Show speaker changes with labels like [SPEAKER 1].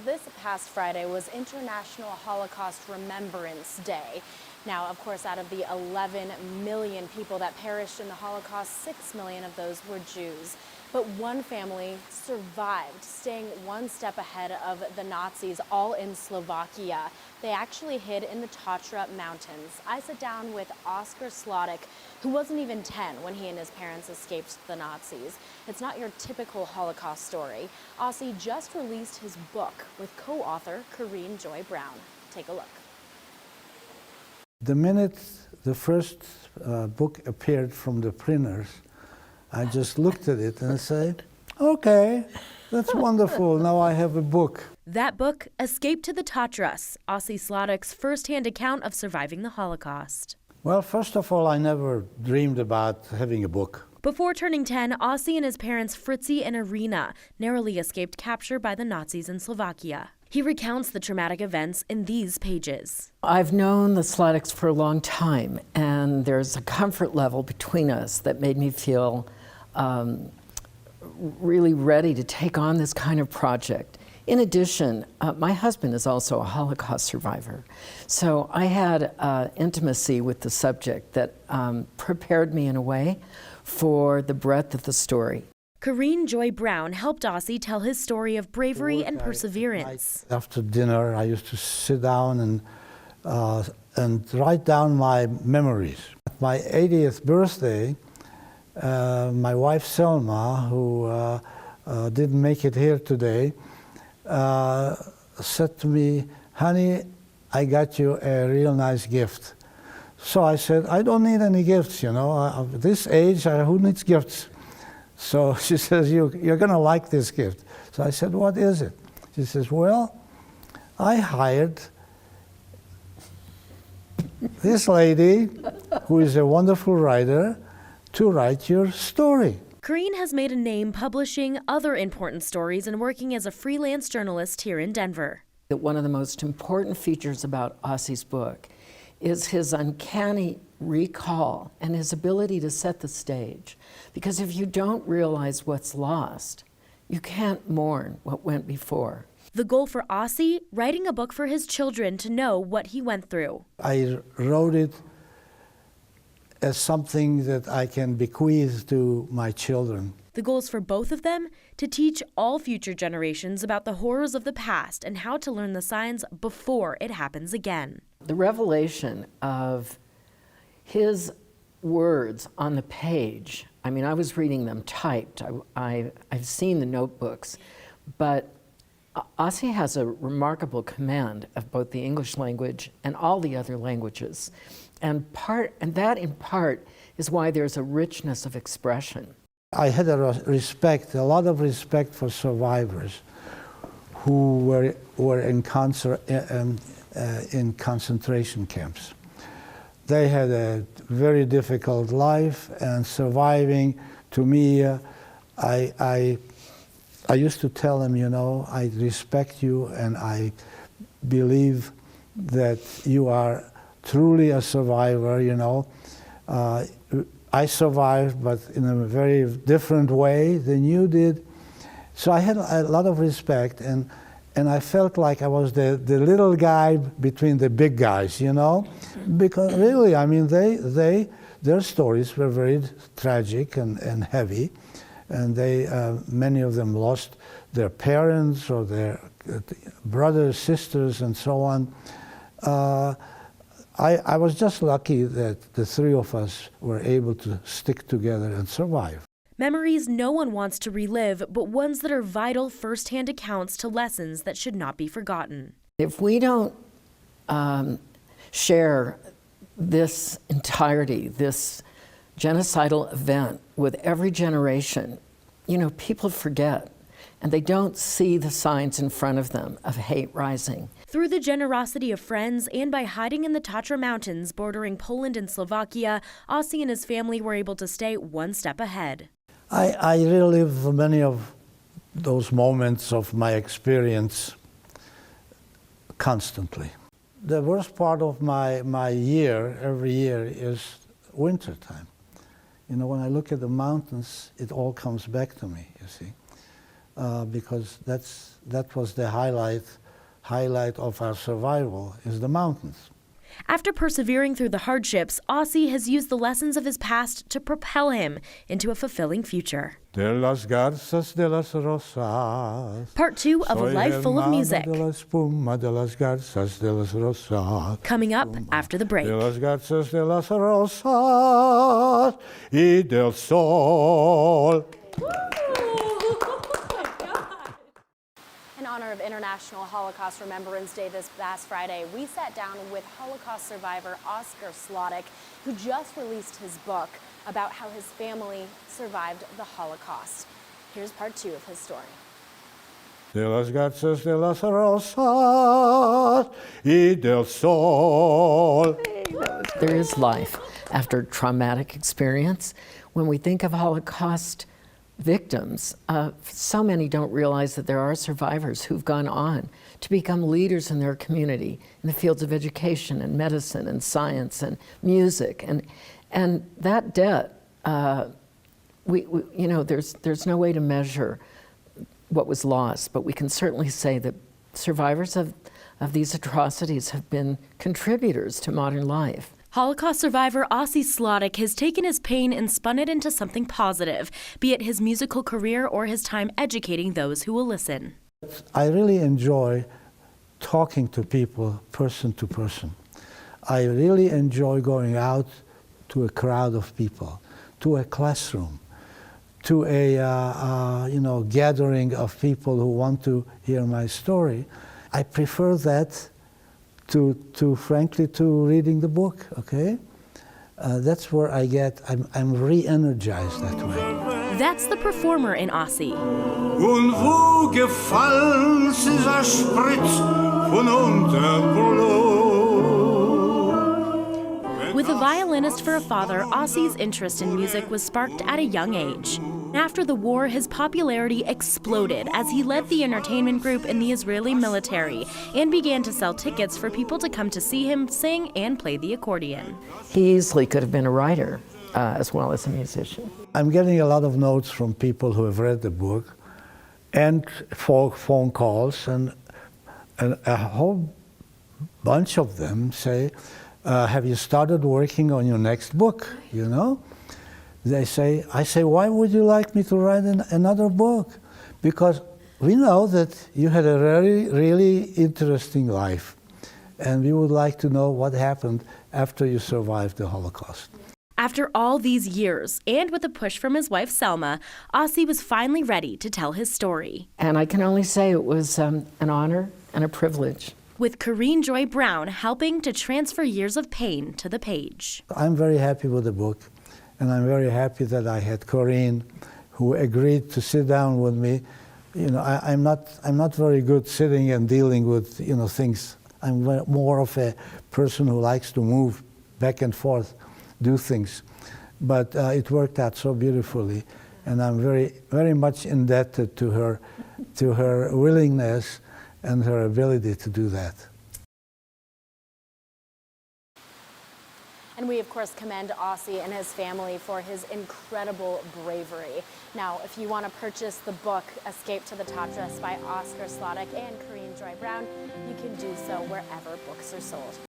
[SPEAKER 1] This past Friday was International Holocaust Remembrance Day. Now, of course, out of the 11 million people that perished in the Holocaust, 6 million of those were Jews. But one family survived, staying one step ahead of the Nazis, all in Slovakia. They actually hid in the Tatras mountains. I sit down with Sladek, who wasn't even 10 when he and his parents escaped the Nazis. It's not your typical Holocaust story. Ossie just released his book with co-author Corinne Brown. Take a look.
[SPEAKER 2] The minute the first book appeared from the printers, I just looked at it and I said, okay, that's wonderful, now I have a book.
[SPEAKER 1] That book, Escape to the Tatras, Ossie Sladek's first-hand account of surviving the Holocaust.
[SPEAKER 2] Well, first of all, I never dreamed about having a book.
[SPEAKER 1] Before turning 10, Ossie and his parents Fritzi and Irina narrowly escaped capture by the Nazis in Slovakia. He recounts the traumatic events in these pages.
[SPEAKER 3] I've known the Sladeks for a long time, and there's a comfort level between us that made me feel really ready to take on this kind of project. In addition, my husband is also a Holocaust survivor, so I had intimacy with the subject that prepared me in a way for the breadth of the story.
[SPEAKER 1] Corinne Brown helped Ossie tell his story of bravery and perseverance.
[SPEAKER 2] After dinner, I used to sit down and write down my memories. At my 80th birthday, my wife Selma, who didn't make it here today, said to me, honey, I got you a real nice gift. So I said, I don't need any gifts, you know, at this age, who needs gifts? So she says, you're going to like this gift. So I said, what is it? She says, well, I hired this lady, who is a wonderful writer, to write your story.
[SPEAKER 1] Corinne has made a name publishing other important stories and working as a freelance journalist here in Denver.
[SPEAKER 3] One of the most important features about Ossie's book is his uncanny recall and his ability to set the stage. Because if you don't realize what's lost, you can't mourn what went before.
[SPEAKER 1] The goal for Ossie, writing a book for his children to know what he went through.
[SPEAKER 2] I wrote it as something that I can bequeath to my children.
[SPEAKER 1] The goals for both of them? To teach all future generations about the horrors of the past and how to learn the signs before it happens again.
[SPEAKER 3] The revelation of his words on the page, I mean, I was reading them typed. I've seen the notebooks, but Ossie has a remarkable command of both the English language and all the other languages. And that in part is why there's a richness of expression.
[SPEAKER 2] I had a lot of respect for survivors who were in concentration camps. They had a very difficult life, and surviving, to me, I used to tell them, you know, I respect you and I believe that you are truly a survivor, you know. I survived, but in a very different way than you did. So I had a lot of respect, and I felt like I was the little guy between the big guys, you know? Because really, I mean, their stories were very tragic and heavy, and many of them lost their parents or their brothers, sisters, and so on. I was just lucky that the three of us were able to stick together and survive.
[SPEAKER 1] Memories no one wants to relive, but ones that are vital first-hand accounts to lessons that should not be forgotten.
[SPEAKER 3] If we don't share this entirety, this genocidal event with every generation, you know, people forget, and they don't see the signs in front of them of hate rising.
[SPEAKER 1] Through the generosity of friends and by hiding in the Tatras mountains bordering Poland and Slovakia, Ossie and his family were able to stay one step ahead.
[SPEAKER 2] I relive many of those moments of my experience constantly. The worst part of my year, every year, is winter time. You know, when I look at the mountains, it all comes back to me, you see. because that was the highlight of our survival, is the mountains.
[SPEAKER 4] After persevering through the hardships, Ossie has used the lessons of his past to propel him into a fulfilling future.
[SPEAKER 2] De las garzas de las rosas.
[SPEAKER 4] Part 2 of A Life Full of Music.
[SPEAKER 2] De la espuma de las garzas de las rosas.
[SPEAKER 4] Coming up after the break.
[SPEAKER 2] De las garzas de las rosas y del sol.
[SPEAKER 1] In honor of International Holocaust Remembrance Day this past Friday, we sat down with Holocaust survivor Oscar Sladek, who just released his book about how his family survived the Holocaust. Here's part 2 of his story.
[SPEAKER 2] De las garzas de las rosas y del sol.
[SPEAKER 3] There is life after traumatic experience. When we think of Holocaust victims, so many don't realize that there are survivors who've gone on to become leaders in their community in the fields of education and medicine and science and music, and that debt, you know, there's no way to measure what was lost, but we can certainly say that survivors of these atrocities have been contributors to modern life.
[SPEAKER 4] Holocaust survivor Ossie Sladek has taken his pain and spun it into something positive, be it his musical career or his time educating those who will listen.
[SPEAKER 2] I really enjoy talking to people person to person. I really enjoy going out to a crowd of people, to a classroom, to a gathering of people who want to hear my story. I prefer that to frankly to reading the book. Okay, that's where I'm re-energized that way.
[SPEAKER 4] That's the performer in Ossie.
[SPEAKER 5] Und wo gefallen dieser Spritz von
[SPEAKER 4] With a violinist for a father, Ossie's interest in music was sparked at a young age. After the war, his popularity exploded as he led the entertainment group in the Israeli military and began to sell tickets for people to come to see him sing and play the accordion.
[SPEAKER 3] He easily could have been a writer as well as a musician.
[SPEAKER 2] I'm getting a lot of notes from people who have read the book and phone calls, and a whole bunch of them say, have you started working on your next book, you know? I say, why would you like me to write another book? Because we know that you had a really interesting life, and we would like to know what happened after you survived the Holocaust.
[SPEAKER 4] After all these years, and with a push from his wife Selma, Ossie was finally ready to tell his story.
[SPEAKER 3] And I can only say it was an honor and a privilege.
[SPEAKER 4] With Corinne Joy Brown helping to transfer years of pain to the page.
[SPEAKER 2] I'm very happy with the book, and I'm very happy that I had Corinne, who agreed to sit down with me. You know, I'm not very good sitting and dealing with things. I'm more of a person who likes to move back and forth, do things. But it worked out so beautifully, and I'm very much indebted to her willingness and her ability to do that.
[SPEAKER 1] And we, of course, commend Ossie and his family for his incredible bravery. Now, if you want to purchase the book, Escape to the Tatras by Oscar Sladek and Corinne Joy Brown, you can do so wherever books are sold.